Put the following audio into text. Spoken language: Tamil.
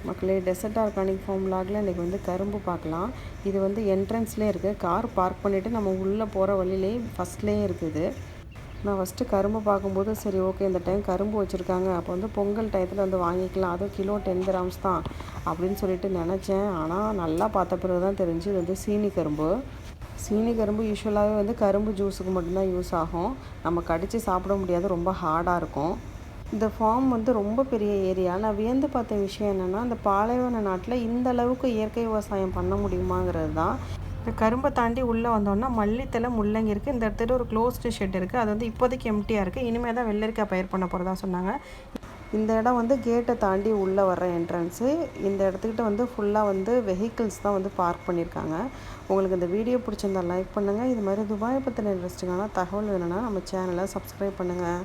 மக்களே, டெசர்ட் ஆர்கானிக் ஃபார்ம் விலாகில் இன்றைக்கி வந்து கரும்பு பார்க்கலாம். இது வந்து என்ட்ரன்ஸ்லேயே இருக்குது. கார் பார்க் பண்ணிவிட்டு நம்ம உள்ளே போகிற வழியிலே ஃபஸ்ட்லேயே இருக்குது. நான் ஃபஸ்ட்டு கரும்பு பார்க்கும்போது சரி ஓகே, இந்த டைம் கரும்பு வச்சுருக்காங்க, அப்போ வந்து பொங்கல் டயத்தில் வந்து வாங்கிக்கலாம், அதுவும் கிலோ 10 கிராம்ஸ் தான் அப்படின்னு சொல்லிட்டு நினச்சேன். ஆனால் நல்லா பார்த்த பிறகு தான் தெரிஞ்சு இது வந்து சீனி கரும்பு. சீனி கரும்பு யூஸ்வலாகவே வந்து கரும்பு ஜூஸுக்கு மட்டும்தான் யூஸ் ஆகும். நம்ம கடித்து சாப்பிட முடியாது, ரொம்ப ஹார்டாக இருக்கும். இந்த ஃபார்ம் வந்து ரொம்ப பெரிய ஏரியா. நான் வியந்து பார்த்த விஷயம் என்னென்னா, இந்த பாலைவன நாட்டில் இந்த அளவுக்கு இயற்கை விவசாயம் பண்ண முடியுமாங்கிறது தான். இந்த கரும்பை தாண்டி உள்ளே வந்தோன்னா மல்லித்தலை, முள்ளங்கி இருக்குது. இந்த இடத்துல ஒரு க்ளோஸ்டு ஷெட் இருக்குது. அது வந்து இப்போதைக்கு எம்டியாக இருக்குது. இனிமேல் தான் வெள்ளரிக்காய் பயிர் பண்ண போகிறதா சொன்னாங்க. இந்த இடம் வந்து கேட்டை தாண்டி உள்ளே வர்ற என்ட்ரன்ஸு. இந்த இடத்துக்கிட்ட வந்து ஃபுல்லாக வந்து வெஹிக்கிள்ஸ் தான் வந்து பார்க் பண்ணியிருக்காங்க. உங்களுக்கு இந்த வீடியோ பிடிச்சிருந்தா லைக் பண்ணுங்கள். இது மாதிரி துபாயை பற்றின இன்ட்ரெஸ்டிங்கான தகவல் வேணும்னா நம்ம சேனலை சப்ஸ்கிரைப் பண்ணுங்கள்.